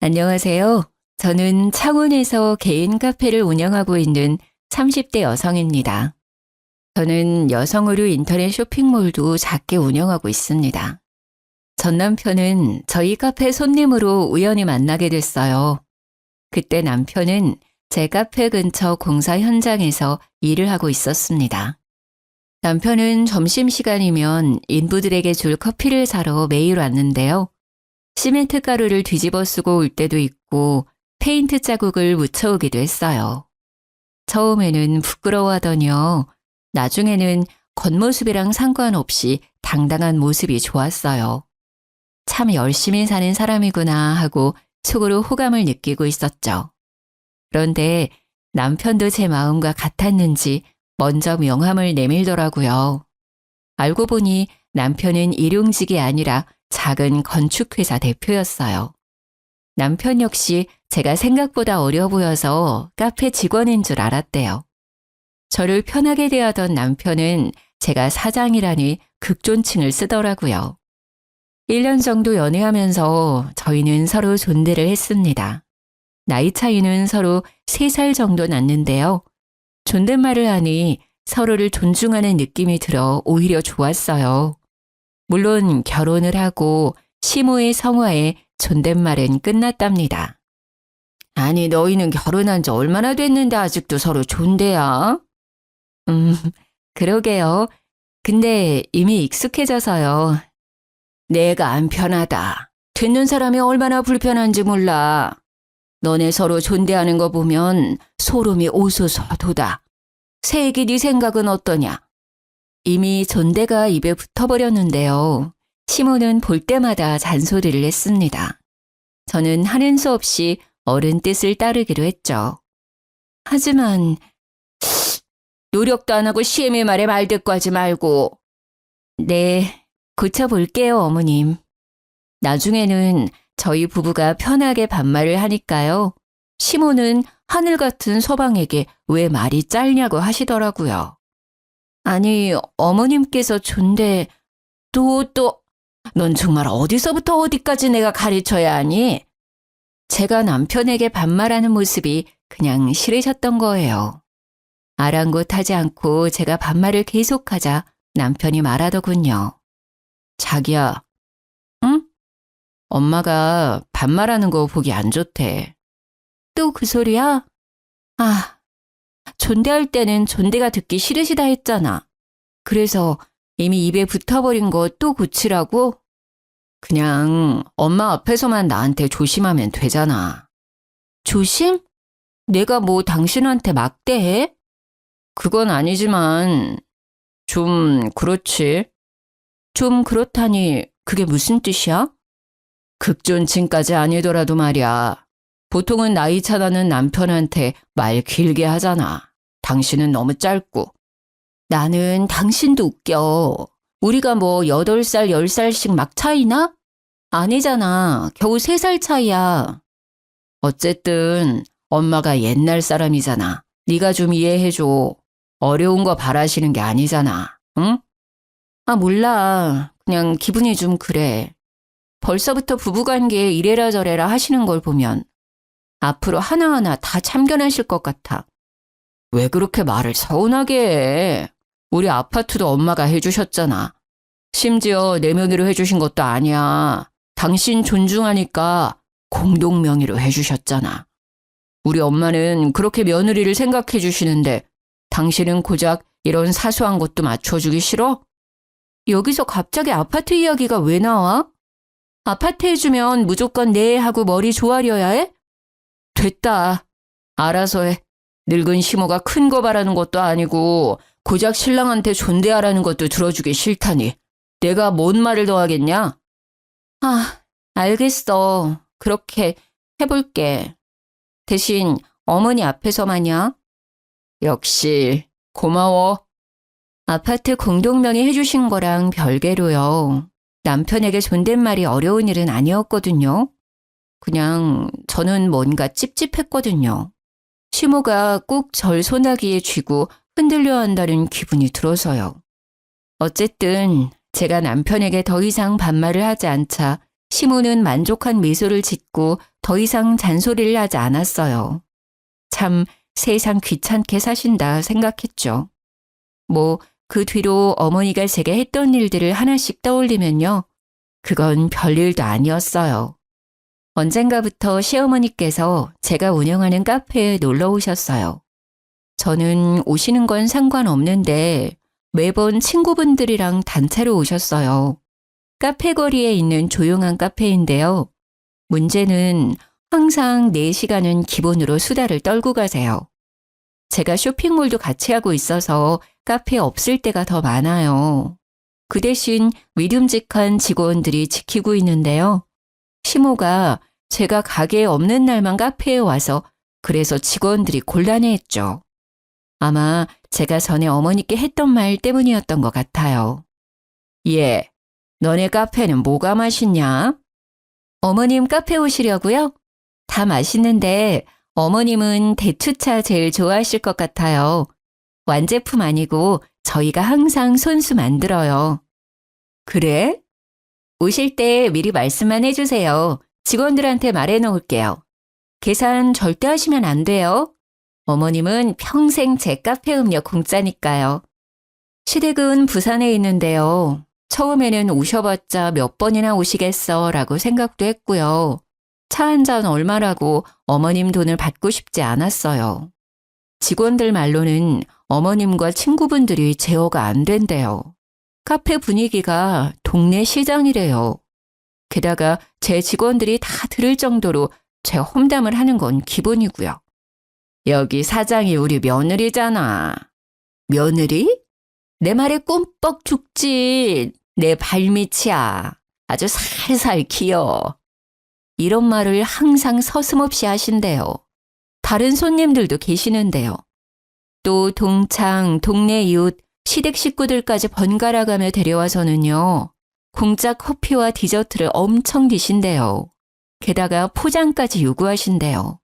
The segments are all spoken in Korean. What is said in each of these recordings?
안녕하세요. 저는 창원에서 개인 카페를 운영하고 있는 30대 여성입니다. 저는 여성의류 인터넷 쇼핑몰도 작게 운영하고 있습니다. 전 남편은 저희 카페 손님으로 우연히 만나게 됐어요. 그때 남편은 제 카페 근처 공사 현장에서 일을 하고 있었습니다. 남편은 점심시간이면 인부들에게 줄 커피를 사러 매일 왔는데요. 시멘트 가루를 뒤집어 쓰고 올 때도 있고 페인트 자국을 묻혀오기도 했어요. 처음에는 부끄러워하더니요. 나중에는 겉모습이랑 상관없이 당당한 모습이 좋았어요. 참 열심히 사는 사람이구나 하고 속으로 호감을 느끼고 있었죠. 그런데 남편도 제 마음과 같았는지 먼저 명함을 내밀더라고요. 알고 보니 남편은 일용직이 아니라 작은 건축회사 대표였어요. 남편 역시 제가 생각보다 어려 보여서 카페 직원인 줄 알았대요. 저를 편하게 대하던 남편은 제가 사장이라니 극존칭을 쓰더라고요. 1년 정도 연애하면서 저희는 서로 존대를 했습니다. 나이 차이는 서로 3살 정도 났는데요. 존댓말을 하니 서로를 존중하는 느낌이 들어 오히려 좋았어요. 물론 결혼을 하고 시모의 성화에 존댓말은 끝났답니다. 아니, 너희는 결혼한 지 얼마나 됐는데 아직도 서로 존대야? 그러게요. 근데 이미 익숙해져서요. 내가 안 편하다. 듣는 사람이 얼마나 불편한지 몰라. 너네 서로 존대하는 거 보면 소름이 오소서 돋아. 새애기 네 생각은 어떠냐? 이미 존대가 입에 붙어버렸는데요. 시모는 볼 때마다 잔소리를 했습니다. 저는 하는 수 없이 어른 뜻을 따르기로 했죠. 하지만 노력도 안 하고 시애미 말에 말대꾸하지 말고. 네, 고쳐볼게요, 어머님. 나중에는 저희 부부가 편하게 반말을 하니까요. 시모는 하늘 같은 서방에게 왜 말이 짧냐고 하시더라고요. 아니, 어머님께서 넌 정말 어디서부터 어디까지 내가 가르쳐야 하니? 제가 남편에게 반말하는 모습이 그냥 싫으셨던 거예요. 아랑곳하지 않고 제가 반말을 계속하자 남편이 말하더군요. 자기야, 응? 엄마가 반말하는 거 보기 안 좋대. 또 그 소리야? 아, 존대할 때는 존대가 듣기 싫으시다 했잖아. 그래서 이미 입에 붙어버린 거 또 고치라고? 그냥 엄마 앞에서만 나한테 조심하면 되잖아. 조심? 내가 뭐 당신한테 막대해? 그건 아니지만 좀 그렇지. 좀 그렇다니 그게 무슨 뜻이야? 극존칭까지 아니더라도 말이야. 보통은 나이 차나는 남편한테 말 길게 하잖아. 당신은 너무 짧고. 나는 당신도 웃겨. 우리가 뭐 8살, 10살씩 막 차이나? 아니잖아. 겨우 3살 차이야. 어쨌든 엄마가 옛날 사람이잖아. 네가 좀 이해해줘. 어려운 거 바라시는 게 아니잖아. 응? 아, 몰라. 그냥 기분이 좀 그래. 벌써부터 부부관계에 이래라 저래라 하시는 걸 보면 앞으로 하나하나 다 참견하실 것 같아. 왜 그렇게 말을 서운하게 해? 우리 아파트도 엄마가 해주셨잖아. 심지어 내 명의로 해주신 것도 아니야. 당신 존중하니까 공동명의로 해주셨잖아. 우리 엄마는 그렇게 며느리를 생각해 주시는데 당신은 고작 이런 사소한 것도 맞춰주기 싫어? 여기서 갑자기 아파트 이야기가 왜 나와? 아파트 해주면 무조건 네 하고 머리 조아려야 해? 됐다. 알아서 해. 늙은 시모가 큰 거 바라는 것도 아니고 고작 신랑한테 존대하라는 것도 들어주기 싫다니. 내가 뭔 말을 더 하겠냐? 아, 알겠어. 그렇게 해볼게. 대신 어머니 앞에서만이야. 역시 고마워. 아파트 공동명의 해주신 거랑 별개로요. 남편에게 존댓말이 어려운 일은 아니었거든요. 그냥 저는 뭔가 찝찝했거든요. 시모가 꼭 절 소나기에 쥐고 흔들려 한다는 기분이 들어서요. 어쨌든 제가 남편에게 더 이상 반말을 하지 않자 시모는 만족한 미소를 짓고 더 이상 잔소리를 하지 않았어요. 참 세상 귀찮게 사신다 생각했죠. 뭐 그 뒤로 어머니가 제게 했던 일들을 하나씩 떠올리면요. 그건 별일도 아니었어요. 언젠가부터 시어머니께서 제가 운영하는 카페에 놀러 오셨어요. 저는 오시는 건 상관없는데 매번 친구분들이랑 단체로 오셨어요. 카페 거리에 있는 조용한 카페인데요. 문제는 항상 4시간은 기본으로 수다를 떨고 가세요. 제가 쇼핑몰도 같이 하고 있어서 카페에 없을 때가 더 많아요. 그 대신 믿음직한 직원들이 지키고 있는데요. 시모가 제가 가게에 없는 날만 카페에 와서 그래서 직원들이 곤란해했죠. 아마 제가 전에 어머니께 했던 말 때문이었던 것 같아요. 예, 너네 카페는 뭐가 맛있냐? 어머님 카페 오시려고요? 다 맛있는데 어머님은 대추차 제일 좋아하실 것 같아요. 완제품 아니고 저희가 항상 손수 만들어요. 그래? 오실 때 미리 말씀만 해주세요. 직원들한테 말해놓을게요. 계산 절대 하시면 안 돼요. 어머님은 평생 제 카페 음료 공짜니까요. 시댁은 부산에 있는데요. 처음에는 오셔봤자 몇 번이나 오시겠어 라고 생각도 했고요. 차 한 잔 얼마라고 어머님 돈을 받고 싶지 않았어요. 직원들 말로는 어머님과 친구분들이 제어가 안 된대요. 카페 분위기가 동네 시장이래요. 게다가 제 직원들이 다 들을 정도로 제 험담을 하는 건 기본이고요. 여기 사장이 우리 며느리잖아. 며느리? 내 말에 꿈뻑 죽지. 내 발밑이야. 아주 살살 기어. 이런 말을 항상 서슴없이 하신대요. 다른 손님들도 계시는데요. 또 동창, 동네 이웃, 시댁 식구들까지 번갈아 가며 데려와서는요. 공짜 커피와 디저트를 엄청 드신대요. 게다가 포장까지 요구하신대요.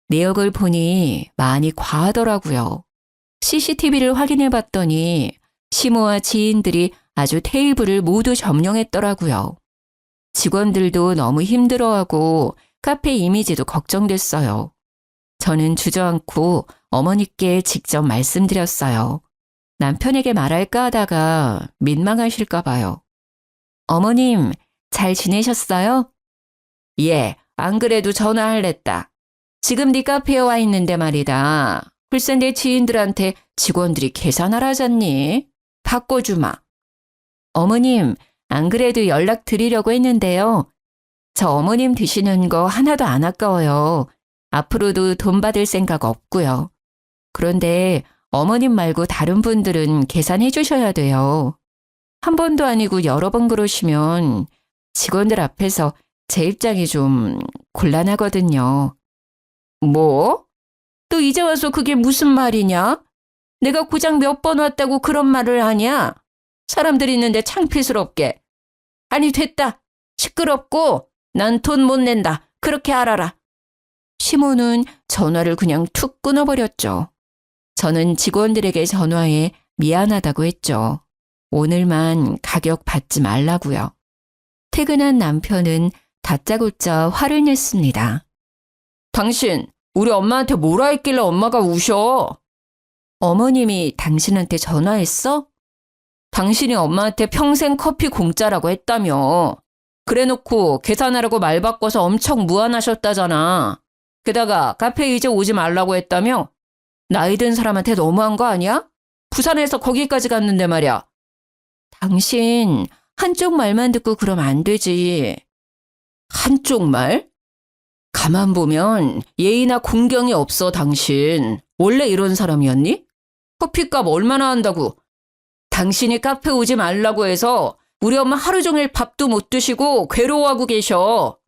내역을 보니 많이 과하더라고요. CCTV를 확인해 봤더니 시모와 지인들이 아주 테이블을 모두 점령했더라고요. 직원들도 너무 힘들어하고 카페 이미지도 걱정됐어요. 저는 주저앉고 어머니께 직접 말씀드렸어요. 남편에게 말할까 하다가 민망하실까 봐요. 어머님, 잘 지내셨어요? 예, 안 그래도 전화할랬다. 지금 네 카페에 와 있는데 말이다. 글쎄 내 지인들한테 직원들이 계산하라잖니. 바꿔주마. 어머님, 안 그래도 연락 드리려고 했는데요. 저 어머님 드시는 거 하나도 안 아까워요. 앞으로도 돈 받을 생각 없고요. 그런데 어머님 말고 다른 분들은 계산해 주셔야 돼요. 한 번도 아니고 여러 번 그러시면 직원들 앞에서 제 입장이 좀 곤란하거든요. 뭐? 또 이제 와서 그게 무슨 말이냐? 내가 고작 몇 번 왔다고 그런 말을 하냐? 사람들 있는데 창피스럽게. 아니 됐다. 시끄럽고 난 돈 못 낸다. 그렇게 알아라. 시모는 전화를 그냥 툭 끊어버렸죠. 저는 직원들에게 전화해 미안하다고 했죠. 오늘만 가격 받지 말라고요. 퇴근한 남편은 다짜고짜 화를 냈습니다. 당신 우리 엄마한테 뭐라 했길래 엄마가 우셔? 어머님이 당신한테 전화했어? 당신이 엄마한테 평생 커피 공짜라고 했다며. 그래놓고 계산하라고 말 바꿔서 엄청 무안하셨다잖아. 게다가 카페에 이제 오지 말라고 했다며? 나이 든 사람한테 너무한 거 아니야? 부산에서 거기까지 갔는데 말이야. 당신 한쪽 말만 듣고 그러면 안 되지. 한쪽 말? 가만 보면 예의나 공경이 없어 당신. 원래 이런 사람이었니? 커피값 얼마나 한다고. 당신이 카페 오지 말라고 해서 우리 엄마 하루 종일 밥도 못 드시고 괴로워하고 계셔.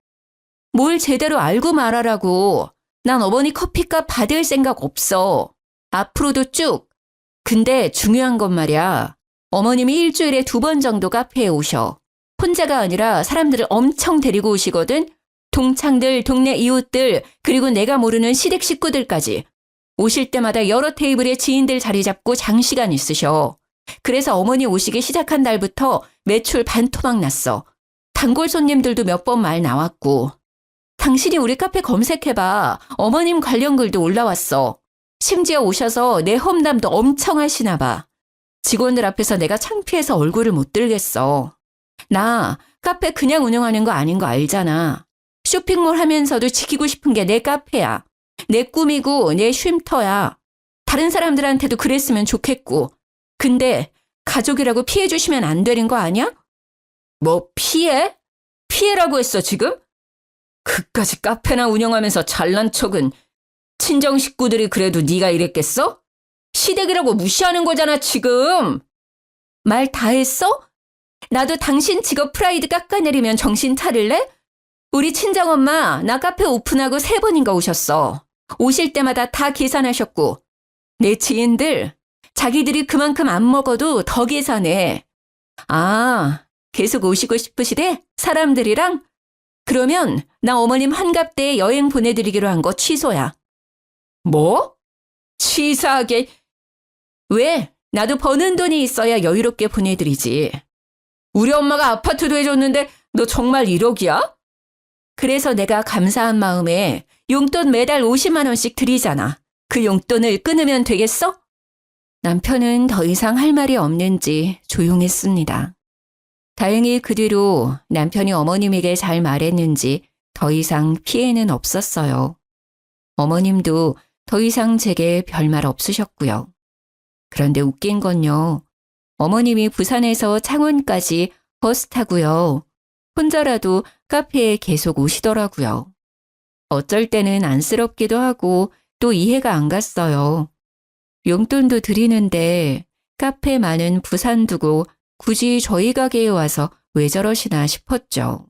뭘 제대로 알고 말하라고. 난 어머니 커피값 받을 생각 없어. 앞으로도 쭉. 근데 중요한 건 말이야. 어머님이 일주일에 2번 정도 카페에 오셔. 혼자가 아니라 사람들을 엄청 데리고 오시거든. 동창들, 동네 이웃들, 그리고 내가 모르는 시댁 식구들까지. 오실 때마다 여러 테이블에 지인들 자리 잡고 장시간 있으셔. 그래서 어머니 오시기 시작한 날부터 매출 반토막 났어. 단골 손님들도 몇 번 말 나왔고. 당신이 우리 카페 검색해봐. 어머님 관련 글도 올라왔어. 심지어 오셔서 내 험담도 엄청 하시나 봐. 직원들 앞에서 내가 창피해서 얼굴을 못 들겠어. 나 카페 그냥 운영하는 거 아닌 거 알잖아. 쇼핑몰 하면서도 지키고 싶은 게 내 카페야. 내 꿈이고 내 쉼터야. 다른 사람들한테도 그랬으면 좋겠고. 근데 가족이라고 피해 주시면 안 되는 거 아니야? 뭐 피해? 피해라고 했어 지금? 그까지 카페나 운영하면서 잘난 척은 친정 식구들이 그래도 네가 이랬겠어? 시댁이라고 무시하는 거잖아 지금. 말 다 했어? 나도 당신 직업 프라이드 깎아내리면 정신 차릴래? 우리 친정엄마 나 카페 오픈하고 3번인가 오셨어. 오실 때마다 다 계산하셨고. 내 지인들 자기들이 그만큼 안 먹어도 더 계산해. 아, 계속 오시고 싶으시대? 사람들이랑? 그러면 나 어머님 환갑 때 여행 보내드리기로 한 거 취소야. 뭐? 치사하게. 왜? 나도 버는 돈이 있어야 여유롭게 보내드리지. 우리 엄마가 아파트도 해줬는데 너 정말 1억이야? 그래서 내가 감사한 마음에 용돈 매달 50만 원씩 드리잖아. 그 용돈을 끊으면 되겠어? 남편은 더 이상 할 말이 없는지 조용했습니다. 다행히 그 뒤로 남편이 어머님에게 잘 말했는지 더 이상 피해는 없었어요. 어머님도 더 이상 제게 별말 없으셨고요. 그런데 웃긴 건요. 어머님이 부산에서 창원까지 버스 타고요. 혼자라도 카페에 계속 오시더라고요. 어쩔 때는 안쓰럽기도 하고 또 이해가 안 갔어요. 용돈도 드리는데 카페 많은 부산 두고 굳이 저희 가게에 와서 왜 저러시나 싶었죠.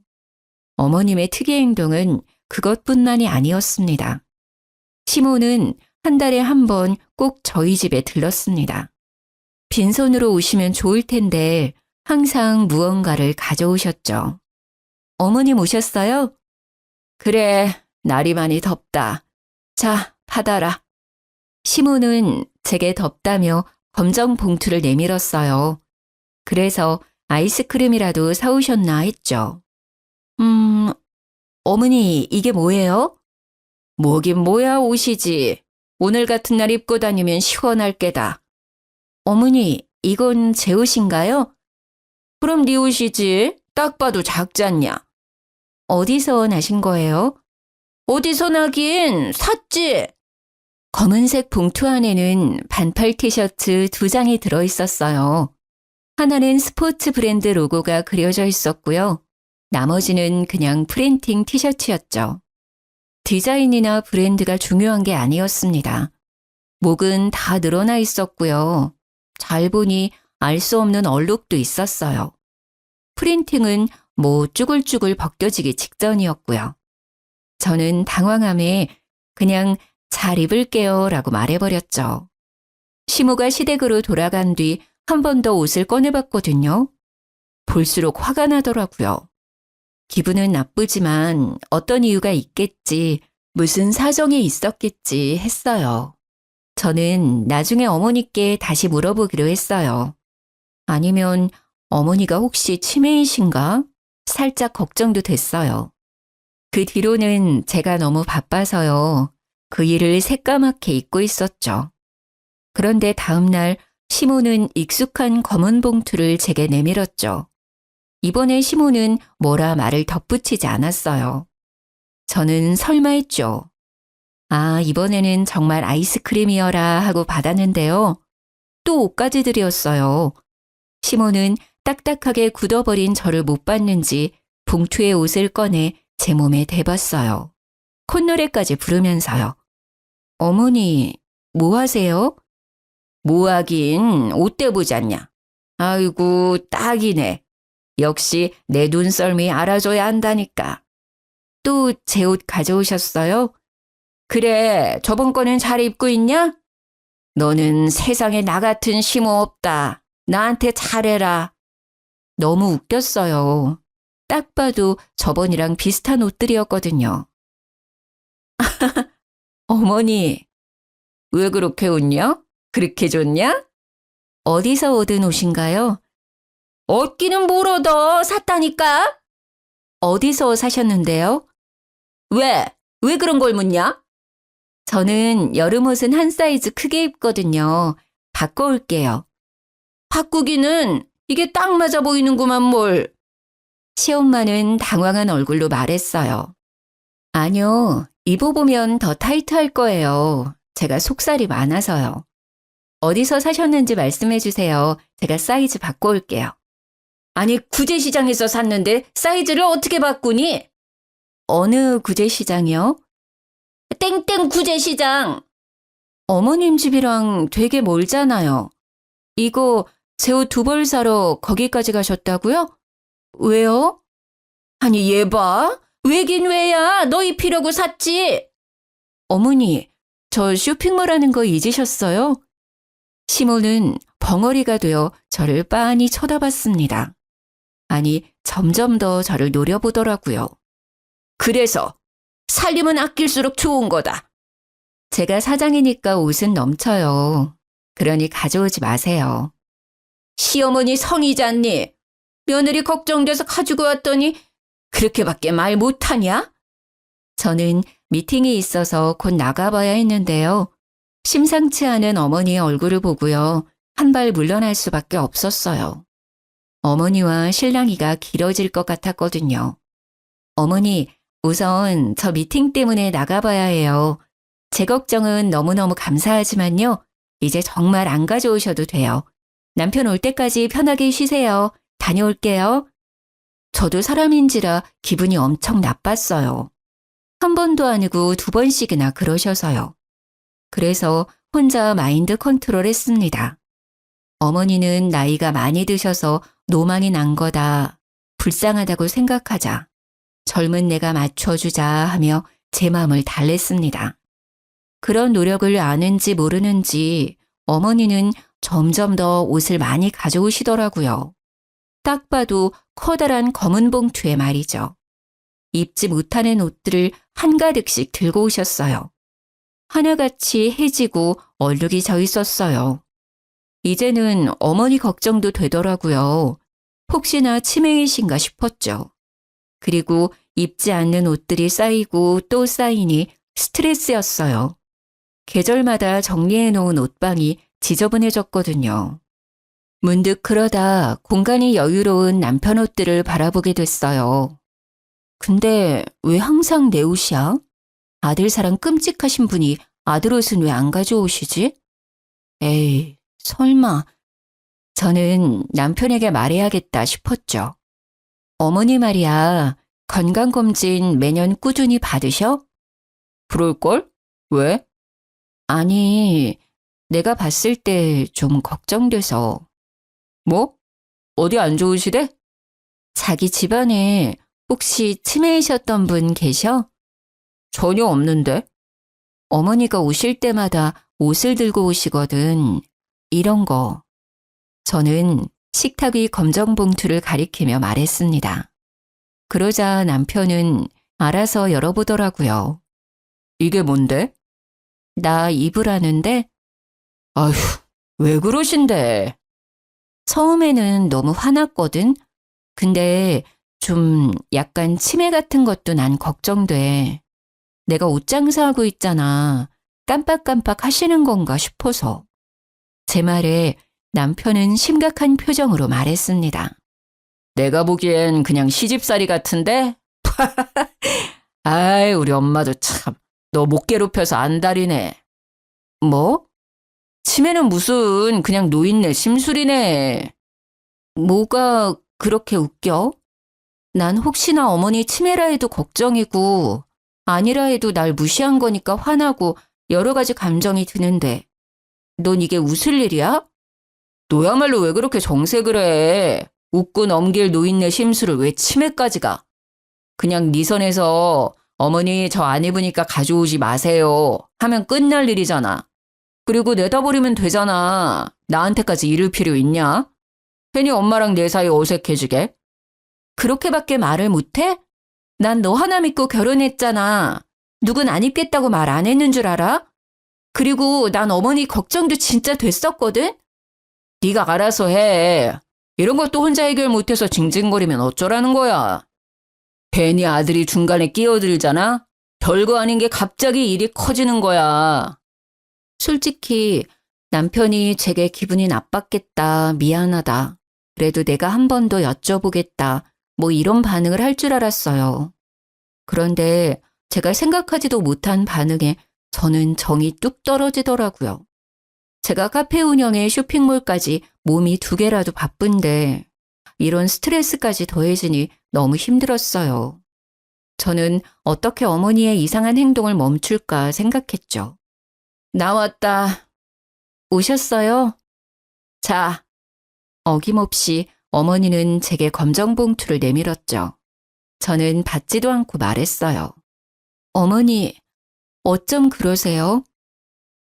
어머님의 특이 행동은 그것뿐만이 아니었습니다. 시모는 한 달에 한 번 꼭 저희 집에 들렀습니다. 빈손으로 오시면 좋을 텐데 항상 무언가를 가져오셨죠. 어머님 오셨어요? 그래, 날이 많이 덥다. 자, 받아라. 시모는 제게 덥다며 검정 봉투를 내밀었어요. 그래서 아이스크림이라도 사오셨나 했죠. 어머니, 이게 뭐예요? 뭐긴 뭐야, 옷이지. 오늘 같은 날 입고 다니면 시원할 게다. 어머니, 이건 제 옷인가요? 그럼 네 옷이지. 딱 봐도 작지 않냐? 어디서 나신 거예요? 어디서 나긴 샀지. 검은색 봉투 안에는 반팔 티셔츠 2장이 들어있었어요. 하나는 스포츠 브랜드 로고가 그려져 있었고요. 나머지는 그냥 프린팅 티셔츠였죠. 디자인이나 브랜드가 중요한 게 아니었습니다. 목은 다 늘어나 있었고요. 잘 보니 알 수 없는 얼룩도 있었어요. 프린팅은 뭐 쭈글쭈글 벗겨지기 직전이었고요. 저는 당황함에 그냥 잘 입을게요 라고 말해버렸죠. 시모가 시댁으로 돌아간 뒤 한 번 더 옷을 꺼내봤거든요. 볼수록 화가 나더라고요. 기분은 나쁘지만 어떤 이유가 있겠지, 무슨 사정이 있었겠지 했어요. 저는 나중에 어머니께 다시 물어보기로 했어요. 아니면 어머니가 혹시 치매이신가? 살짝 걱정도 됐어요. 그 뒤로는 제가 너무 바빠서요. 그 일을 새까맣게 잊고 있었죠. 그런데 다음날 시모는 익숙한 검은 봉투를 제게 내밀었죠. 이번에 시모는 뭐라 말을 덧붙이지 않았어요. 저는 설마 했죠. 아, 이번에는 정말 아이스크림이어라 하고 받았는데요. 또 옷까지 드렸어요. 시모는 딱딱하게 굳어버린 저를 못 봤는지 봉투에 옷을 꺼내 제 몸에 대봤어요. 콧노래까지 부르면서요. 어머니, 뭐 하세요? 뭐 하긴 옷대 보지 않냐. 아이고, 딱이네. 역시 내 눈썰미 알아줘야 한다니까. 또 제 옷 가져오셨어요? 그래, 저번 거는 잘 입고 있냐? 너는 세상에 나 같은 시모 없다. 나한테 잘해라. 너무 웃겼어요. 딱 봐도 저번이랑 비슷한 옷들이었거든요. 어머니, 왜 그렇게 웃냐? 그렇게 좋냐? 어디서 얻은 옷인가요? 얻기는 뭘 얻어? 샀다니까? 어디서 사셨는데요? 왜? 왜 그런 걸 묻냐? 저는 여름 옷은 한 사이즈 크게 입거든요. 바꿔올게요. 바꾸기는 이게 딱 맞아 보이는구만 뭘. 시엄마는 당황한 얼굴로 말했어요. 아니요, 입어보면 더 타이트할 거예요. 제가 속살이 많아서요. 어디서 사셨는지 말씀해 주세요. 제가 사이즈 바꿔올게요. 아니, 구제시장에서 샀는데 사이즈를 어떻게 바꾸니? 어느 구제시장이요? 땡땡 구제시장. 어머님 집이랑 되게 멀잖아요. 이거 제 옷 두 벌 사러 거기까지 가셨다고요? 왜요? 아니, 얘 봐. 왜긴 왜야. 너 입히려고 샀지. 어머니, 저 쇼핑몰 하는 거 잊으셨어요? 시모는 벙어리가 되어 저를 빤히 쳐다봤습니다. 아니, 점점 더 저를 노려보더라고요. 그래서 살림은 아낄수록 좋은 거다. 제가 사장이니까 옷은 넘쳐요. 그러니 가져오지 마세요. 시어머니 성의잖니. 며느리 걱정돼서 가지고 왔더니 그렇게밖에 말 못하냐? 저는 미팅이 있어서 곧 나가봐야 했는데요. 심상치 않은 어머니의 얼굴을 보고요. 한 발 물러날 수밖에 없었어요. 어머니와 실랑이가 길어질 것 같았거든요. 어머니, 우선 저 미팅 때문에 나가봐야 해요. 제 걱정은 너무너무 감사하지만요. 이제 정말 안 가져오셔도 돼요. 남편 올 때까지 편하게 쉬세요. 다녀올게요. 저도 사람인지라 기분이 엄청 나빴어요. 한 번도 아니고 두 번씩이나 그러셔서요. 그래서 혼자 마인드 컨트롤 했습니다. 어머니는 나이가 많이 드셔서 노망이 난 거다. 불쌍하다고 생각하자. 젊은 내가 맞춰주자 하며 제 마음을 달랬습니다. 그런 노력을 아는지 모르는지 어머니는 점점 더 옷을 많이 가져오시더라고요. 딱 봐도 커다란 검은 봉투에 말이죠. 입지 못하는 옷들을 한가득씩 들고 오셨어요. 하나같이 해지고 얼룩이 져 있었어요. 이제는 어머니 걱정도 되더라고요. 혹시나 치매이신가 싶었죠. 그리고 입지 않는 옷들이 쌓이고 또 쌓이니 스트레스였어요. 계절마다 정리해 놓은 옷방이 지저분해졌거든요. 문득 그러다 공간이 여유로운 남편 옷들을 바라보게 됐어요. 근데 왜 항상 내 옷이야? 아들 사랑 끔찍하신 분이 아들 옷은 왜 안 가져오시지? 에이, 설마. 저는 남편에게 말해야겠다 싶었죠. 어머니 말이야, 건강검진 매년 꾸준히 받으셔? 그럴걸? 왜? 아니, 내가 봤을 때 좀 걱정돼서. 뭐? 어디 안 좋으시대? 자기 집안에 혹시 치매이셨던 분 계셔? 전혀 없는데. 어머니가 오실 때마다 옷을 들고 오시거든. 이런 거. 저는 식탁 위 검정 봉투를 가리키며 말했습니다. 그러자 남편은 알아서 열어보더라고요. 이게 뭔데? 나 입으라는데? 아휴, 왜 그러신데? 처음에는 너무 화났거든. 근데 좀 약간 치매 같은 것도 난 걱정돼. 내가 옷 장사하고 있잖아. 깜빡깜빡 하시는 건가 싶어서. 제 말에 남편은 심각한 표정으로 말했습니다. 내가 보기엔 그냥 시집살이 같은데? 아이, 우리 엄마도 참, 너 못 괴롭혀서 안달이네. 뭐? 치매는 무슨 그냥 노인네 심술이네. 뭐가 그렇게 웃겨? 난 혹시나 어머니 치매라 해도 걱정이고 아니라 해도 날 무시한 거니까 화나고 여러 가지 감정이 드는데 넌 이게 웃을 일이야? 너야말로 왜 그렇게 정색을 해? 웃고 넘길 노인네 심술을 왜 치매까지 가? 그냥 네 선에서 어머니 저 안 입으니까 가져오지 마세요 하면 끝날 일이잖아. 그리고 내다버리면 되잖아. 나한테까지 이를 필요 있냐? 괜히 엄마랑 내 사이 어색해지게. 그렇게밖에 말을 못해? 난 너 하나 믿고 결혼했잖아. 누군 안 입겠다고 말 안 했는 줄 알아? 그리고 난 어머니 걱정도 진짜 됐었거든? 네가 알아서 해. 이런 것도 혼자 해결 못해서 징징거리면 어쩌라는 거야. 괜히 아들이 중간에 끼어들잖아? 별거 아닌 게 갑자기 일이 커지는 거야. 솔직히 남편이 제게 기분이 나빴겠다, 미안하다. 그래도 내가 한 번 더 여쭤보겠다. 뭐 이런 반응을 할 줄 알았어요. 그런데 제가 생각하지도 못한 반응에 저는 정이 뚝 떨어지더라고요. 제가 카페 운영에 쇼핑몰까지 몸이 2개라도 바쁜데 이런 스트레스까지 더해지니 너무 힘들었어요. 저는 어떻게 어머니의 이상한 행동을 멈출까 생각했죠. 나왔다. 오셨어요? 자, 어김없이 어머니는 제게 검정 봉투를 내밀었죠. 저는 받지도 않고 말했어요. 어머니, 어쩜 그러세요?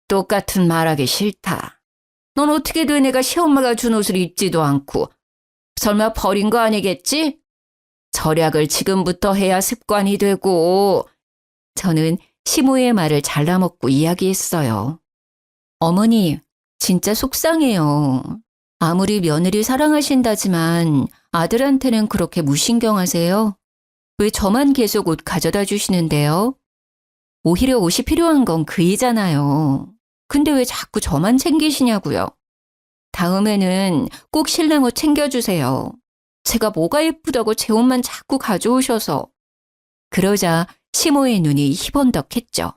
똑같은 말하기 싫다. 넌 어떻게 돼 내가 시엄마가 준 옷을 입지도 않고 설마 버린 거 아니겠지? 절약을 지금부터 해야 습관이 되고. 저는 시모의 말을 잘라먹고 이야기했어요. 어머니, 진짜 속상해요. 아무리 며느리 사랑하신다지만 아들한테는 그렇게 무신경하세요? 왜 저만 계속 옷 가져다 주시는데요? 오히려 옷이 필요한 건 그이잖아요. 근데 왜 자꾸 저만 챙기시냐고요. 다음에는 꼭 신랑 옷 챙겨주세요. 제가 뭐가 예쁘다고 제 옷만 자꾸 가져오셔서. 그러자 시모의 눈이 희번덕했죠.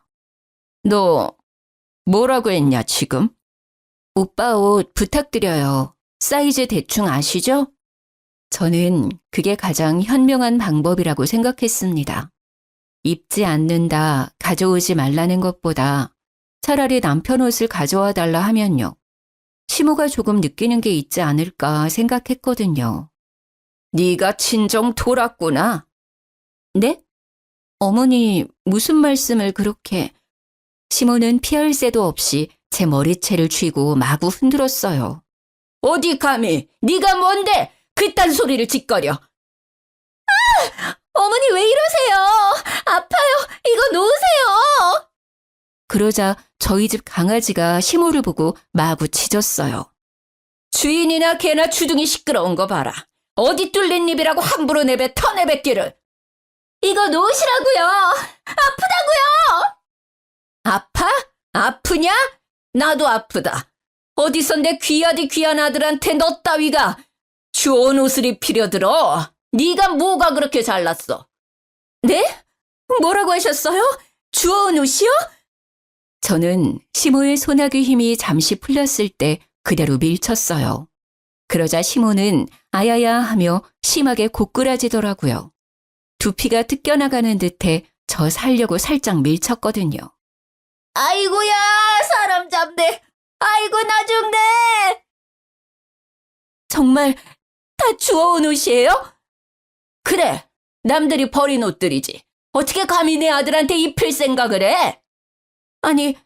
너 뭐라고 했냐 지금? 오빠 옷 부탁드려요. 사이즈 대충 아시죠? 저는 그게 가장 현명한 방법이라고 생각했습니다. 입지 않는다, 가져오지 말라는 것보다 차라리 남편 옷을 가져와 달라 하면요. 시모가 조금 느끼는 게 있지 않을까 생각했거든요. 네가 친정 돌았구나. 네? 어머니 무슨 말씀을 그렇게. 시모는 피할 새도 없이 제 머리채를 쥐고 마구 흔들었어요. 어디 감히 네가 뭔데 그딴 소리를 짓거려. 어머니 왜 이러세요? 아파요. 이거 놓으세요. 그러자 저희 집 강아지가 시모를 보고 마구 짖었어요. 주인이나 개나 주둥이 시끄러운 거 봐라. 어디 뚫린 입이라고 함부로 내뱉기를. 이거 놓으시라고요. 아프다고요. 아파? 아프냐? 나도 아프다. 어디서 내 귀하디 귀한 아들한테 너 따위가 좋은 옷을 입히려 들어. 네가 뭐가 그렇게 잘났어? 네? 뭐라고 하셨어요? 주워온 옷이요? 저는 시모의 소나기 힘이 잠시 풀렸을 때 그대로 밀쳤어요. 그러자 시모는 아야야 하며 심하게 고꾸라지더라고요. 두피가 뜯겨나가는 듯해 저 살려고 살짝 밀쳤거든요. 아이고야 사람 잡네. 아이고 나 죽네. 정말 다 주워온 옷이에요? 그래, 남들이 버린 옷들이지. 어떻게 감히 내 아들한테 입힐 생각을 해? 아니,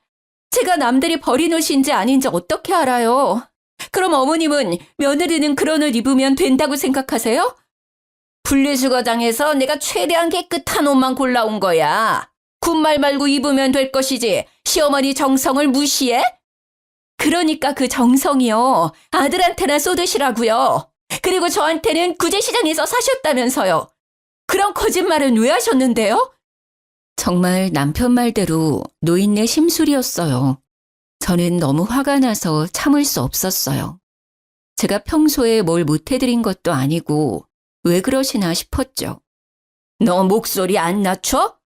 제가 남들이 버린 옷인지 아닌지 어떻게 알아요? 그럼 어머님은 며느리는 그런 옷 입으면 된다고 생각하세요? 분리수거장에서 내가 최대한 깨끗한 옷만 골라온 거야. 군말 말고 입으면 될 것이지 시어머니 정성을 무시해? 그러니까 그 정성이요. 아들한테나 쏟으시라고요. 그리고 저한테는 구제시장에서 사셨다면서요. 그런 거짓말은 왜 하셨는데요? 정말 남편 말대로 노인네 심술이었어요. 저는 너무 화가 나서 참을 수 없었어요. 제가 평소에 뭘 못해드린 것도 아니고 왜 그러시나 싶었죠. 너 목소리 안 낮춰?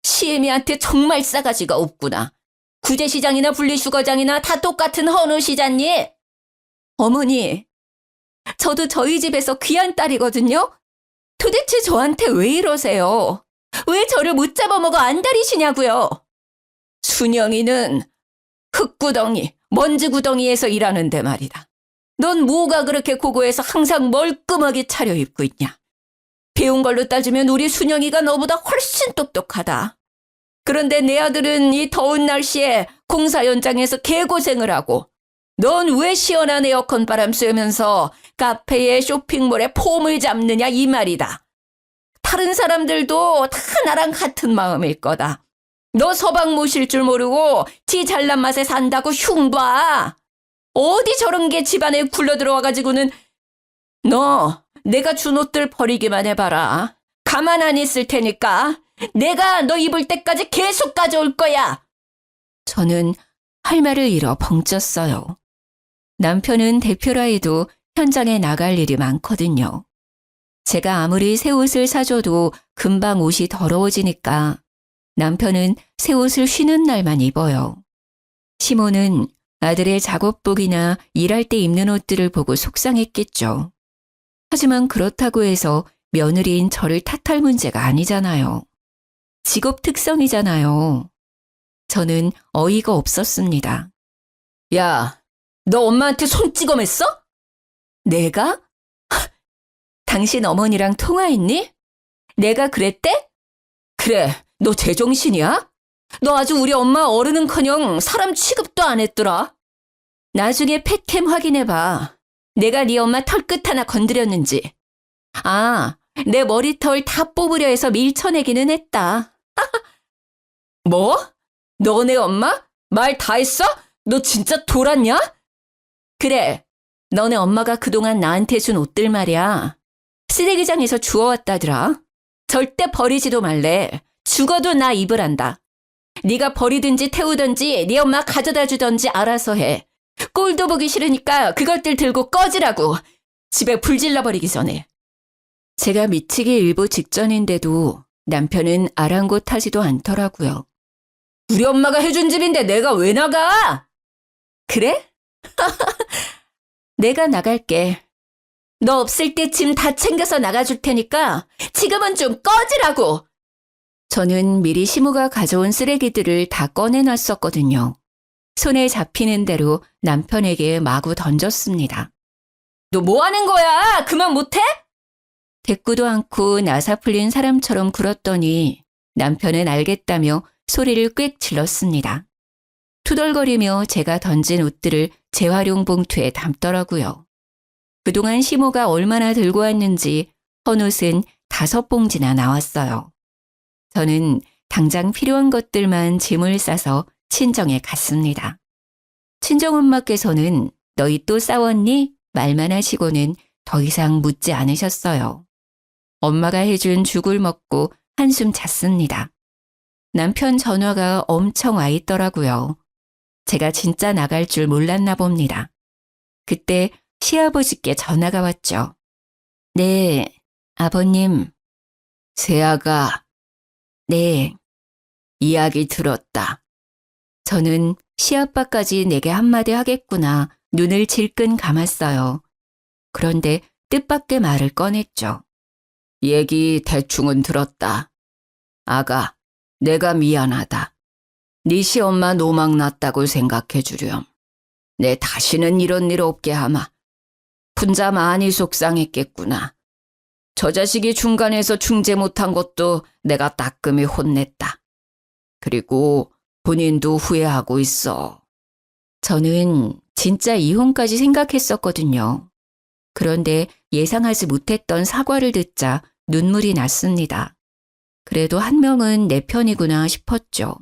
시애미한테 정말 싸가지가 없구나. 구제시장이나 분리수거장이나 다 똑같은 헌옷이잖니? 어머니, 저도 저희 집에서 귀한 딸이거든요? 도대체 저한테 왜 이러세요? 왜 저를 못 잡아먹어 안달이시냐고요? 순영이는 흙구덩이, 먼지구덩이에서 일하는데 말이다. 넌 뭐가 그렇게 고고해서 항상 멀끔하게 차려입고 있냐? 배운 걸로 따지면 우리 순영이가 너보다 훨씬 똑똑하다. 그런데 내 아들은 이 더운 날씨에 공사 현장에서 개고생을 하고 넌 왜 시원한 에어컨 바람 쐬면서 카페에 쇼핑몰에 폼을 잡느냐 이 말이다. 다른 사람들도 다 나랑 같은 마음일 거다. 너 서방 모실 줄 모르고 지 잘난 맛에 산다고 흉봐. 어디 저런 게 집안에 굴러 들어와가지고는 너 내가 준 옷들 버리기만 해봐라. 가만 안 있을 테니까 내가 너 입을 때까지 계속 가져올 거야. 저는 할 말을 잃어 벙쪘어요. 남편은 대표라 해도 현장에 나갈 일이 많거든요. 제가 아무리 새 옷을 사줘도 금방 옷이 더러워지니까 남편은 새 옷을 쉬는 날만 입어요. 시모는 아들의 작업복이나 일할 때 입는 옷들을 보고 속상했겠죠. 하지만 그렇다고 해서 며느리인 저를 탓할 문제가 아니잖아요. 직업 특성이잖아요. 저는 어이가 없었습니다. 야, 너 엄마한테 손찌검했어? 내가? 당신 어머니랑 통화했니? 내가 그랬대? 그래, 너 제정신이야? 너 아주 우리 엄마 어른은커녕 사람 취급도 안 했더라. 나중에 펫캠 확인해봐. 내가 네 엄마 털끝 하나 건드렸는지. 아, 내 머리털 다 뽑으려 해서 밀쳐내기는 했다. 뭐? 너네 엄마? 말 다 했어? 너 진짜 돌았냐? 그래, 너네 엄마가 그동안 나한테 준 옷들 말이야. 쓰레기장에서 주워왔다더라. 절대 버리지도 말래. 죽어도 나 입으란다. 네가 버리든지 태우든지 네 엄마 가져다 주든지 알아서 해. 꼴도 보기 싫으니까 그것들 들고 꺼지라고. 집에 불 질러버리기 전에. 제가 미치기 일보 직전인데도 남편은 아랑곳하지도 않더라고요. 우리 엄마가 해준 집인데 내가 왜 나가? 그래? 내가 나갈게. 너 없을 때 짐 다 챙겨서 나가줄 테니까 지금은 좀 꺼지라고. 저는 미리 시모가 가져온 쓰레기들을 다 꺼내놨었거든요. 손에 잡히는 대로 남편에게 마구 던졌습니다. 너 뭐 하는 거야? 그만 못해? 대꾸도 않고 나사 풀린 사람처럼 굴었더니 남편은 알겠다며 소리를 꽥 질렀습니다. 투덜거리며 제가 던진 옷들을 재활용 봉투에 담더라고요. 그동안 시모가 얼마나 들고 왔는지 헌옷은 5봉지나 나왔어요. 저는 당장 필요한 것들만 짐을 싸서 친정에 갔습니다. 친정엄마께서는 너희 또 싸웠니? 말만 하시고는 더 이상 묻지 않으셨어요. 엄마가 해준 죽을 먹고 한숨 잤습니다. 남편 전화가 엄청 와 있더라고요. 제가 진짜 나갈 줄 몰랐나 봅니다. 그때 시아버지께 전화가 왔죠. 네, 아버님. 세아가. 네. 이야기 들었다. 저는 시아빠까지 내게 한마디 하겠구나 눈을 질끈 감았어요. 그런데 뜻밖의 말을 꺼냈죠. 얘기 대충은 들었다. 아가, 내가 미안하다. 네 시엄마 노망 났다고 생각해 주렴. 내 다시는 이런 일 없게 하마. 분자 많이 속상했겠구나. 저 자식이 중간에서 중재 못한 것도 내가 따끔히 혼냈다. 그리고 본인도 후회하고 있어. 저는 진짜 이혼까지 생각했었거든요. 그런데 예상하지 못했던 사과를 듣자 눈물이 났습니다. 그래도 한 명은 내 편이구나 싶었죠.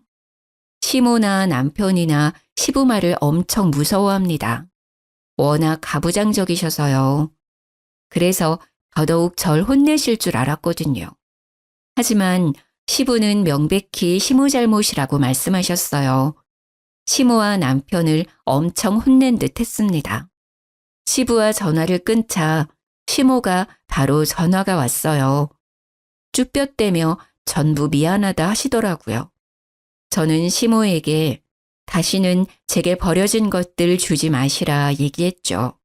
시모나 남편이나 시부 말을 엄청 무서워합니다. 워낙 가부장적이셔서요. 그래서 더더욱 절 혼내실 줄 알았거든요. 하지만 시부는 명백히 시모 잘못이라고 말씀하셨어요. 시모와 남편을 엄청 혼낸 듯 했습니다. 시부와 전화를 끊자 시모가 바로 전화가 왔어요. 쭈뼛대며 전부 미안하다 하시더라고요. 저는 시모에게 다시는 제게 버려진 것들 주지 마시라 얘기했죠.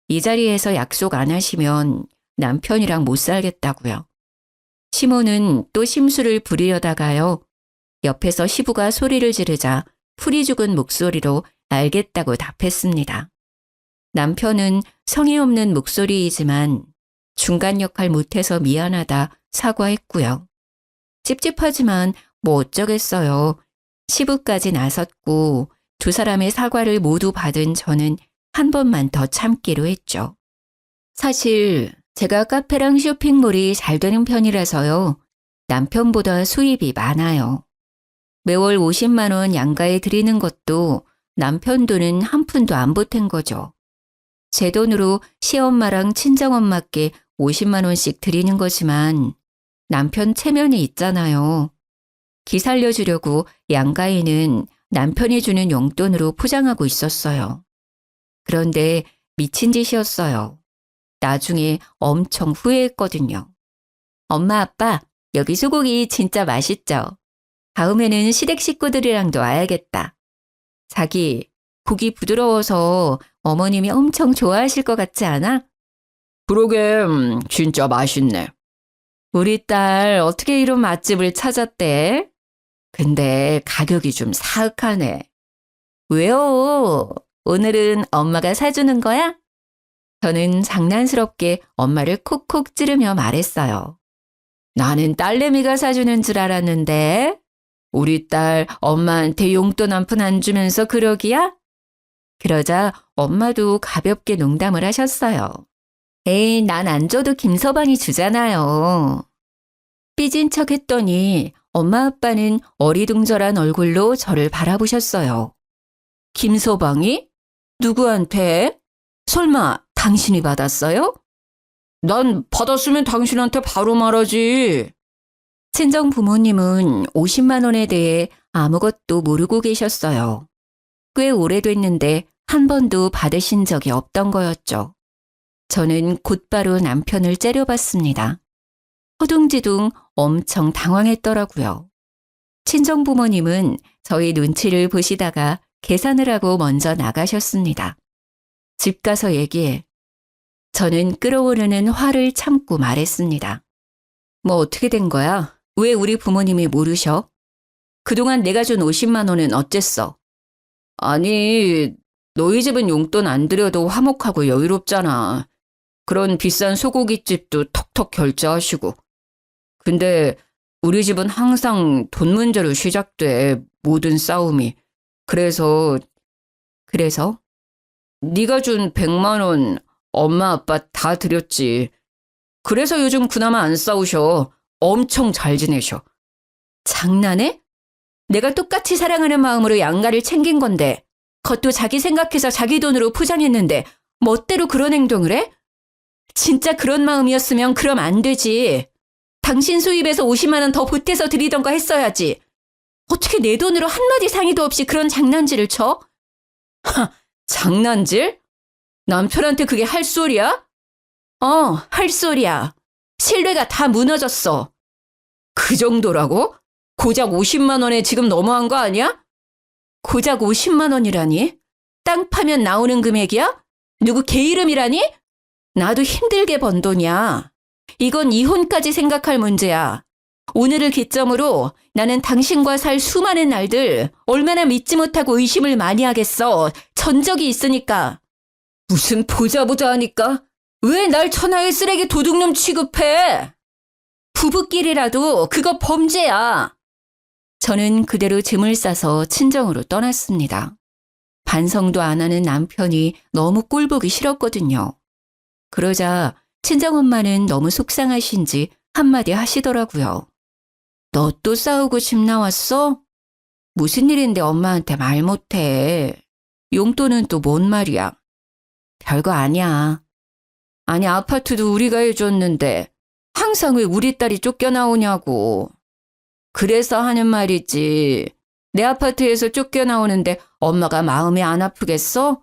이 자리에서 약속 안 하시면 남편이랑 못 살겠다고요. 시모는 또 심술을 부리려다가요. 옆에서 시부가 소리를 지르자 풀이 죽은 목소리로 알겠다고 답했습니다. 남편은 성의 없는 목소리이지만 중간 역할 못해서 미안하다 사과했고요. 찝찝하지만 뭐 어쩌겠어요. 시부까지 나섰고 두 사람의 사과를 모두 받은 저는 한 번만 더 참기로 했죠. 사실 제가 카페랑 쇼핑몰이 잘 되는 편이라서요. 남편보다 수입이 많아요. 매월 50만 원 양가에 드리는 것도 남편 돈은 한 푼도 안 보탠 거죠. 제 돈으로 시엄마랑 친정엄마께 50만 원씩 드리는 거지만 남편 체면이 있잖아요. 기 살려주려고 양가인은 남편이 주는 용돈으로 포장하고 있었어요. 그런데 미친 짓이었어요. 나중에 엄청 후회했거든요. 엄마, 아빠, 여기 소고기 진짜 맛있죠? 다음에는 시댁 식구들이랑도 와야겠다. 자기, 고기 부드러워서 어머님이 엄청 좋아하실 것 같지 않아? 그러게, 진짜 맛있네. 우리 딸 어떻게 이런 맛집을 찾았대? 근데 가격이 좀 사악하네. 왜요? 오늘은 엄마가 사주는 거야? 저는 장난스럽게 엄마를 콕콕 찌르며 말했어요. 나는 딸내미가 사주는 줄 알았는데 우리 딸 엄마한테 용돈 한 푼 안 주면서 그러기야? 그러자 엄마도 가볍게 농담을 하셨어요. 에이, 난 안 줘도 김서방이 주잖아요. 삐진 척 했더니 엄마 아빠는 어리둥절한 얼굴로 저를 바라보셨어요. 김서방이? 누구한테? 설마 당신이 받았어요? 난 받았으면 당신한테 바로 말하지. 친정 부모님은 50만 원에 대해 아무것도 모르고 계셨어요. 꽤 오래됐는데 한 번도 받으신 적이 없던 거였죠. 저는 곧바로 남편을 째려봤습니다. 허둥지둥 엄청 당황했더라고요. 친정 부모님은 저희 눈치를 보시다가 계산을 하고 먼저 나가셨습니다. 집 가서 얘기해. 저는 끓어오르는 화를 참고 말했습니다. 뭐 어떻게 된 거야? 왜 우리 부모님이 모르셔? 그동안 내가 준 50만 원은 어쨌어? 아니, 너희 집은 용돈 안 드려도 화목하고 여유롭잖아. 그런 비싼 소고기집도 턱턱 결제하시고. 근데 우리 집은 항상 돈 문제로 시작돼, 모든 싸움이. 그래서 네가 준 100만 원 엄마 아빠 다 드렸지. 그래서 요즘 그나마 안 싸우셔. 엄청 잘 지내셔. 장난해? 내가 똑같이 사랑하는 마음으로 양가를 챙긴 건데 그것도 자기 생각해서 자기 돈으로 포장했는데 멋대로 그런 행동을 해? 진짜 그런 마음이었으면 그럼 안 되지. 당신 수입에서 50만 원 더 보태서 드리던가 했어야지. 어떻게 내 돈으로 한마디 상의도 없이 그런 장난질을 쳐? 하, 장난질? 남편한테 그게 할 소리야? 할 소리야. 신뢰가 다 무너졌어. 그 정도라고? 고작 50만 원에 지금 너무한 거 아니야? 고작 50만 원이라니? 땅 파면 나오는 금액이야? 누구 개 이름이라니? 나도 힘들게 번 돈이야. 이건 이혼까지 생각할 문제야. 오늘을 기점으로 나는 당신과 살 수많은 날들 얼마나 믿지 못하고 의심을 많이 하겠어. 전적이 있으니까. 무슨 보자 하니까 왜 날 천하의 쓰레기 도둑놈 취급해? 부부끼리라도 그거 범죄야. 저는 그대로 짐을 싸서 친정으로 떠났습니다. 반성도 안 하는 남편이 너무 꼴보기 싫었거든요. 그러자 친정엄마는 너무 속상하신지 한마디 하시더라고요. 너 또 싸우고 집 나왔어? 무슨 일인데 엄마한테 말 못해. 용돈은 또 뭔 말이야. 별거 아니야. 아니 아파트도 우리가 해줬는데 항상 왜 우리 딸이 쫓겨나오냐고. 그래서 하는 말이지. 내 아파트에서 쫓겨나오는데 엄마가 마음이 안 아프겠어?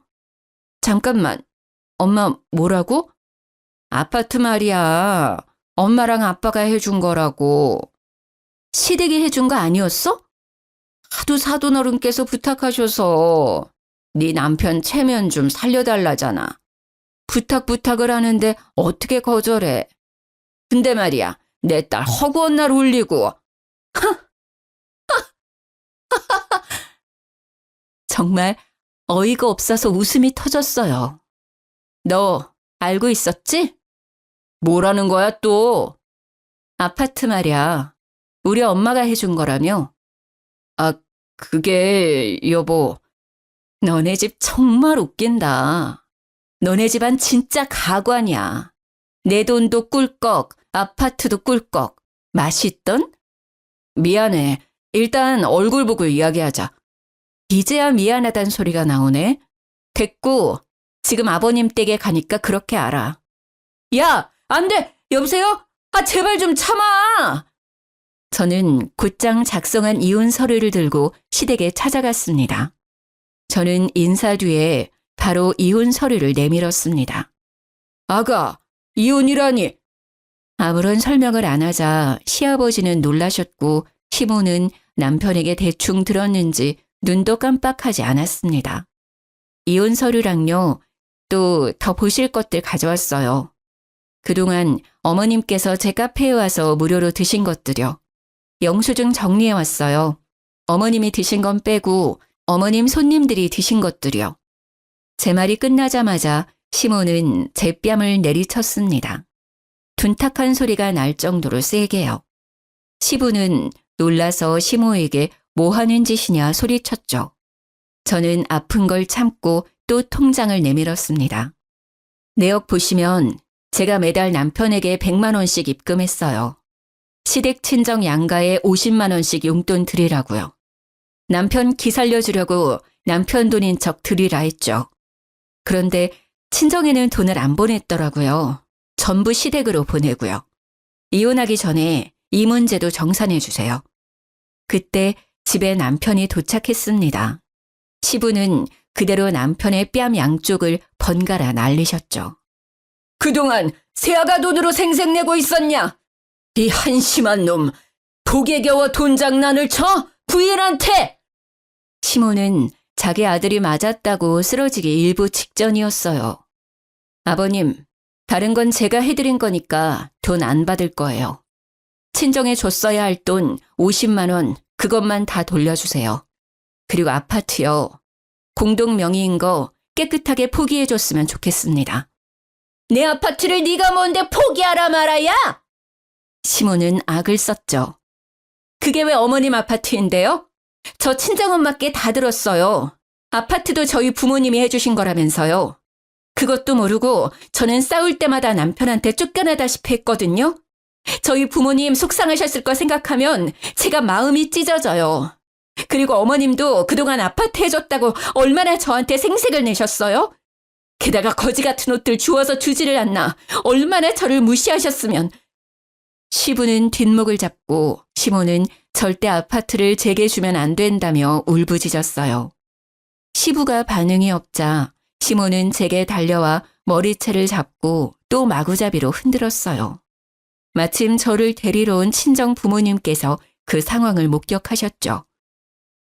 잠깐만. 엄마 뭐라고? 아파트 말이야. 엄마랑 아빠가 해준 거라고. 시댁이 해준 거 아니었어? 하도 사돈어른께서 부탁하셔서 네 남편 체면 좀 살려달라잖아. 부탁을 하는데 어떻게 거절해. 근데 말이야, 내 딸 허구한 날 울리고. 정말 어이가 없어서 웃음이 터졌어요. 너 알고 있었지? 뭐라는 거야 또? 아파트 말이야. 우리 엄마가 해준 거라며. 아, 그게 여보. 너네 집 정말 웃긴다. 너네 집안 진짜 가관이야. 내 돈도 꿀꺽, 아파트도 꿀꺽. 맛있던? 미안해. 일단 얼굴 보고 이야기하자. 이제야 미안하단 소리가 나오네. 됐고, 지금 아버님 댁에 가니까 그렇게 알아. 야, 안 돼! 여보세요? 제발 좀 참아! 저는 곧장 작성한 이혼 서류를 들고 시댁에 찾아갔습니다. 저는 인사 뒤에 바로 이혼 서류를 내밀었습니다. 아가, 이혼이라니! 아무런 설명을 안 하자 시아버지는 놀라셨고 시모는 남편에게 대충 들었는지 눈도 깜빡하지 않았습니다. 이혼 서류랑요, 또 더 보실 것들 가져왔어요. 그동안 어머님께서 제 카페에 와서 무료로 드신 것들요. 영수증 정리해왔어요. 어머님이 드신 건 빼고 어머님 손님들이 드신 것들이요. 제 말이 끝나자마자 시모는 제 뺨을 내리쳤습니다. 둔탁한 소리가 날 정도로 세게요. 시부는 놀라서 시모에게 뭐 하는 짓이냐 소리쳤죠. 저는 아픈 걸 참고 또 통장을 내밀었습니다. 내역 보시면 제가 매달 남편에게 100만 원씩 입금했어요. 시댁 친정 양가에 50만 원씩 용돈 드리라고요. 남편 기 살려주려고 남편 돈인 척 드리라 했죠. 그런데 친정에는 돈을 안 보냈더라고요. 전부 시댁으로 보내고요. 이혼하기 전에 이 문제도 정산해 주세요. 그때 집에 남편이 도착했습니다. 시부는 그대로 남편의 뺨 양쪽을 번갈아 날리셨죠. 그동안 새아가 돈으로 생색내고 있었냐? 이 한심한 놈, 복에 겨워 돈 장난을 쳐? 부인한테! 시모는 자기 아들이 맞았다고 쓰러지기 일부 직전이었어요. 아버님, 다른 건 제가 해드린 거니까 돈 안 받을 거예요. 친정에 줬어야 할 돈 50만 원, 그것만 다 돌려주세요. 그리고 아파트요. 공동 명의인 거 깨끗하게 포기해줬으면 좋겠습니다. 내 아파트를 네가 뭔데 포기하라 말아야? 시모는 악을 썼죠. 그게 왜 어머님 아파트인데요? 저 친정엄마께 다 들었어요. 아파트도 저희 부모님이 해주신 거라면서요. 그것도 모르고 저는 싸울 때마다 남편한테 쫓겨나다시피 했거든요. 저희 부모님 속상하셨을 거 생각하면 제가 마음이 찢어져요. 그리고 어머님도 그동안 아파트 해줬다고 얼마나 저한테 생색을 내셨어요? 게다가 거지 같은 옷들 주워서 주지를 않나 얼마나 저를 무시하셨으면. 시부는 뒷목을 잡고 시모는 절대 아파트를 제게 주면 안 된다며 울부짖었어요. 시부가 반응이 없자 시모는 제게 달려와 머리채를 잡고 또 마구잡이로 흔들었어요. 마침 저를 데리러 온 친정 부모님께서 그 상황을 목격하셨죠.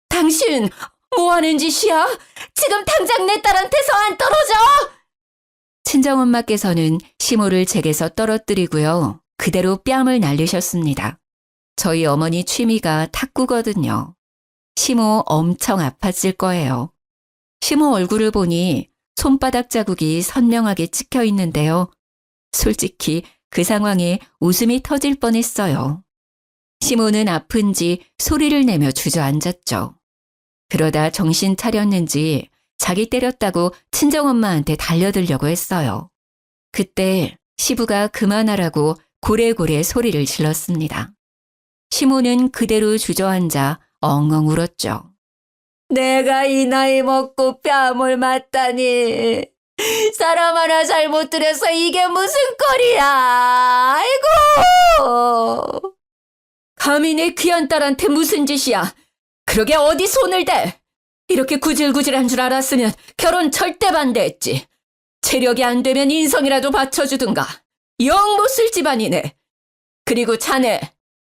당신 뭐 하는 짓이야? 지금 당장 내 딸한테서 안 떨어져! 친정엄마께서는 시모를 제게서 떨어뜨리고요. 그대로 뺨을 날리셨습니다. 저희 어머니 취미가 탁구거든요. 시모 엄청 아팠을 거예요. 시모 얼굴을 보니 손바닥 자국이 선명하게 찍혀 있는데요. 솔직히 그 상황에 웃음이 터질 뻔했어요. 시모는 아픈지 소리를 내며 주저앉았죠. 그러다 정신 차렸는지 자기 때렸다고 친정엄마한테 달려들려고 했어요. 그때 시부가 그만하라고 고래고래 소리를 질렀습니다. 시모는 그대로 주저앉아 엉엉 울었죠. 내가 이 나이 먹고 뺨을 맞다니. 사람 하나 잘못 들여서 이게 무슨 꼴이야. 아이고. 감히 내 귀한 딸한테 무슨 짓이야. 그러게 어디 손을 대. 이렇게 구질구질한 줄 알았으면 결혼 절대 반대했지. 체력이 안 되면 인성이라도 받쳐주든가. 영 못 쓸 집안이네. 그리고 자네,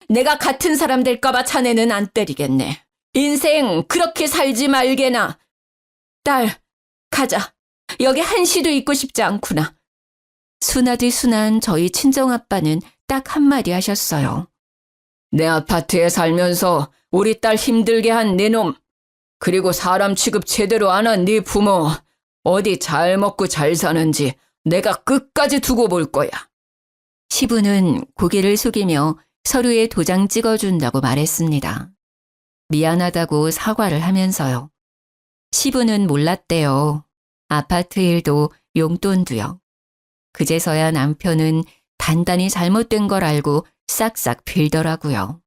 내가 같은 사람 될까봐 자네는 안 때리겠네. 인생 그렇게 살지 말게나. 딸, 가자. 여기 한시도 있고 싶지 않구나. 순하디 순한 저희 친정아빠는 딱 한마디 하셨어요. 내 아파트에 살면서 우리 딸 힘들게 한 네 놈, 그리고 사람 취급 제대로 안 한 네 부모, 어디 잘 먹고 잘 사는지 내가 끝까지 두고 볼 거야. 시부는 고개를 숙이며 서류에 도장 찍어준다고 말했습니다. 미안하다고 사과를 하면서요. 시부는 몰랐대요. 아파트 일도 용돈도요. 그제서야 남편은 단단히 잘못된 걸 알고 싹싹 빌더라고요.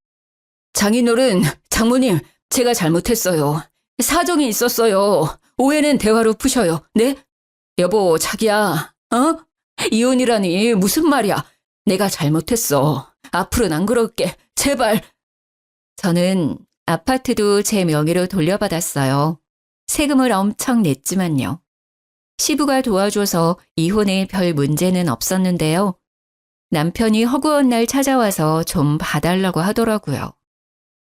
장인어른, 장모님, 제가 잘못했어요. 사정이 있었어요. 오해는 대화로 푸셔요. 네? 여보, 자기야, 이혼이라니 무슨 말이야. 내가 잘못했어. 앞으로는 안 그럴게. 제발. 저는 아파트도 제 명의로 돌려받았어요. 세금을 엄청 냈지만요. 시부가 도와줘서 이혼에 별 문제는 없었는데요. 남편이 허구한 날 찾아와서 좀 봐달라고 하더라고요.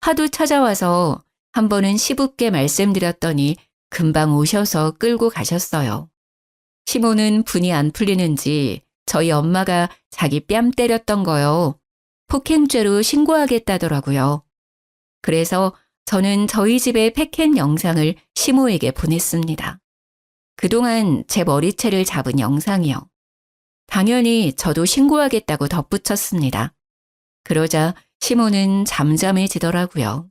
하도 찾아와서 한 번은 시부께 말씀드렸더니 금방 오셔서 끌고 가셨어요. 시모는 분이 안 풀리는지 저희 엄마가 자기 뺨 때렸던 거요. 폭행죄로 신고하겠다더라고요. 그래서 저는 저희 집의 패켄 영상을 시모에게 보냈습니다. 그동안 제 머리채를 잡은 영상이요. 당연히 저도 신고하겠다고 덧붙였습니다. 그러자 시모는 잠잠해지더라고요.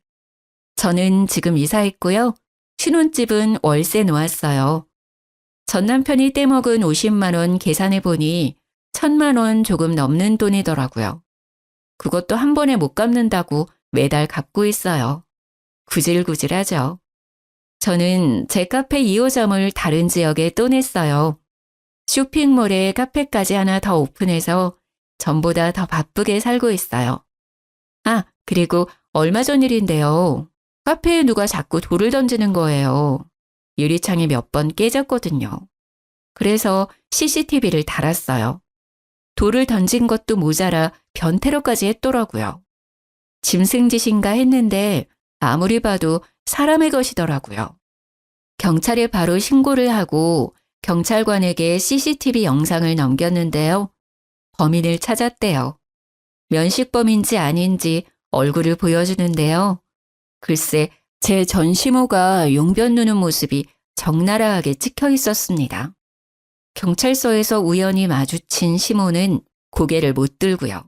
저는 지금 이사했고요. 신혼집은 월세 놓았어요. 전 남편이 떼먹은 50만 원 계산해보니 1,000만 원 조금 넘는 돈이더라고요. 그것도 한 번에 못 갚는다고 매달 갚고 있어요. 구질구질하죠. 저는 제 카페 2호점을 다른 지역에 또 냈어요. 쇼핑몰에 카페까지 하나 더 오픈해서 전보다 더 바쁘게 살고 있어요. 아, 그리고 얼마 전 일인데요. 카페에 누가 자꾸 돌을 던지는 거예요. 유리창이 몇 번 깨졌거든요. 그래서 CCTV를 달았어요. 돌을 던진 것도 모자라 변태로까지 했더라고요. 짐승짓인가 했는데 아무리 봐도 사람의 것이더라고요. 경찰에 바로 신고를 하고 경찰관에게 CCTV 영상을 넘겼는데요. 범인을 찾았대요. 면식범인지 아닌지 얼굴을 보여주는데요. 글쎄, 제 전시모가 용변 누는 모습이 적나라하게 찍혀 있었습니다. 경찰서에서 우연히 마주친 시모는 고개를 못 들고요.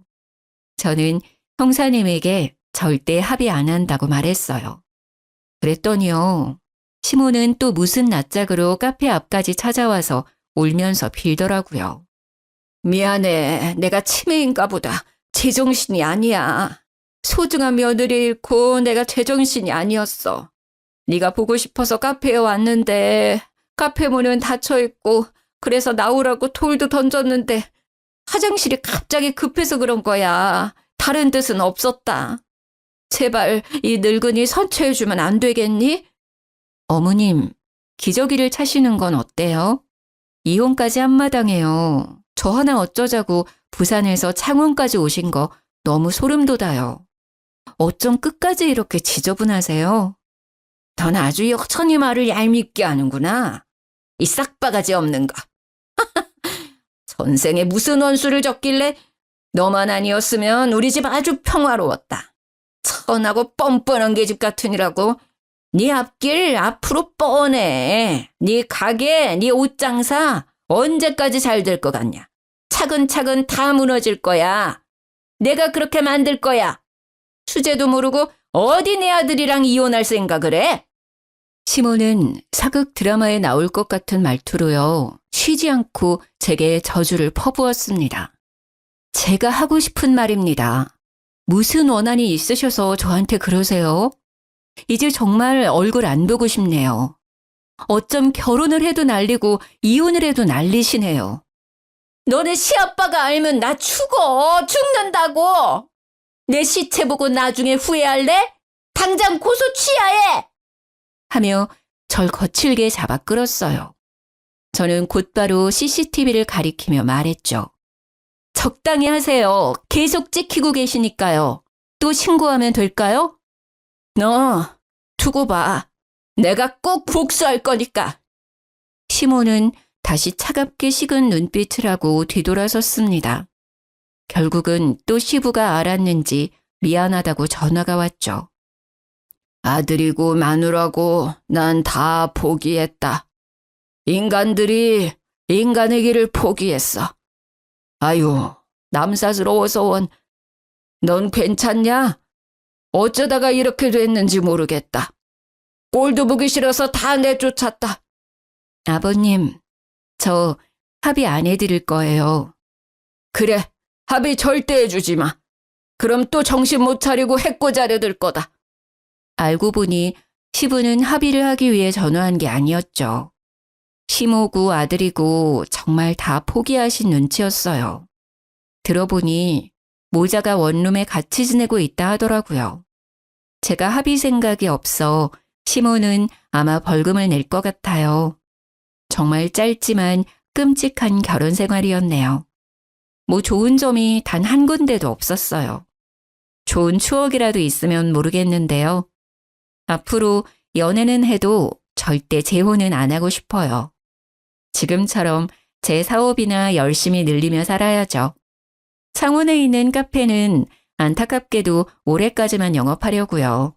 저는 형사님에게 절대 합의 안 한다고 말했어요. 그랬더니요. 시모는 또 무슨 낯짝으로 카페 앞까지 찾아와서 울면서 빌더라고요. 미안해. 내가 치매인가 보다. 제정신이 아니야. 소중한 며느리 잃고 내가 제정신이 아니었어. 네가 보고 싶어서 카페에 왔는데 카페 문은 닫혀있고 그래서 나오라고 돌도 던졌는데 화장실이 갑자기 급해서 그런 거야. 다른 뜻은 없었다. 제발 이 늙은이 선처해주면 안 되겠니? 어머님, 기저귀를 차시는 건 어때요? 이혼까지 한마당해요. 저 하나 어쩌자고 부산에서 창원까지 오신 거 너무 소름 돋아요. 어쩜 끝까지 이렇게 지저분하세요? 넌 아주 여전히 말을 얄밉게 하는구나. 이 싹바가지 없는 거. 전생에 무슨 원수를 졌길래 너만 아니었으면 우리 집 아주 평화로웠다. 천하고 뻔뻔한 계집 같으니라고. 네 앞길 앞으로 뻔해. 네 가게, 네 옷장사 언제까지 잘 될 것 같냐. 차근차근 다 무너질 거야. 내가 그렇게 만들 거야. 수제도 모르고 어디 내 아들이랑 이혼할 생각을 해? 시모는 사극 드라마에 나올 것 같은 말투로요. 쉬지 않고 제게 저주를 퍼부었습니다. 제가 하고 싶은 말입니다. 무슨 원한이 있으셔서 저한테 그러세요? 이제 정말 얼굴 안 보고 싶네요. 어쩜 결혼을 해도 난리고 이혼을 해도 난리시네요. 너네 시아빠가 알면 나 죽는다고. 내 시체 보고 나중에 후회할래? 당장 고소 취하해! 하며 절 거칠게 잡아 끌었어요. 저는 곧바로 CCTV를 가리키며 말했죠. 적당히 하세요. 계속 찍히고 계시니까요. 또 신고하면 될까요? 너 두고 봐. 내가 꼭 복수할 거니까. 시모는 다시 차갑게 식은 눈빛을 하고 뒤돌아섰습니다. 결국은 또 시부가 알았는지 미안하다고 전화가 왔죠. 아들이고 마누라고 난 다 포기했다. 인간들이 인간의 길을 포기했어. 아유, 남사스러워서 원. 넌 괜찮냐? 어쩌다가 이렇게 됐는지 모르겠다. 꼴도 보기 싫어서 다 내쫓았다. 아버님, 저 합의 안 해드릴 거예요. 그래, 합의 절대 해주지 마. 그럼 또 정신 못 차리고 해코자려들 거다. 알고 보니 시부는 합의를 하기 위해 전화한 게 아니었죠. 시모고 아들이고 정말 다 포기하신 눈치였어요. 들어보니 모자가 원룸에 같이 지내고 있다 하더라고요. 제가 합의 생각이 없어 시모는 아마 벌금을 낼 것 같아요. 정말 짧지만 끔찍한 결혼 생활이었네요. 뭐 좋은 점이 단 한 군데도 없었어요. 좋은 추억이라도 있으면 모르겠는데요. 앞으로 연애는 해도 절대 재혼은 안 하고 싶어요. 지금처럼 제 사업이나 열심히 늘리며 살아야죠. 창원에 있는 카페는 안타깝게도 올해까지만 영업하려고요.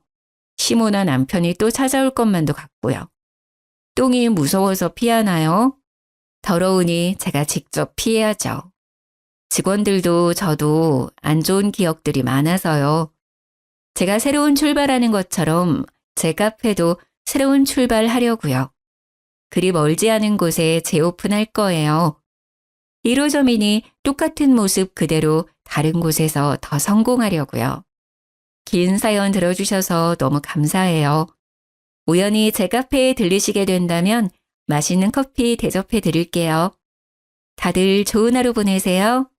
시모나 남편이 또 찾아올 것만도 같고요. 똥이 무서워서 피하나요? 더러우니 제가 직접 피해야죠. 직원들도 저도 안 좋은 기억들이 많아서요. 제가 새로운 출발하는 것처럼 제 카페도 새로운 출발하려고요. 그리 멀지 않은 곳에 재오픈할 거예요. 1호점이니 똑같은 모습 그대로 다른 곳에서 더 성공하려고요. 긴 사연 들어주셔서 너무 감사해요. 우연히 제 카페에 들리시게 된다면 맛있는 커피 대접해 드릴게요. 다들 좋은 하루 보내세요.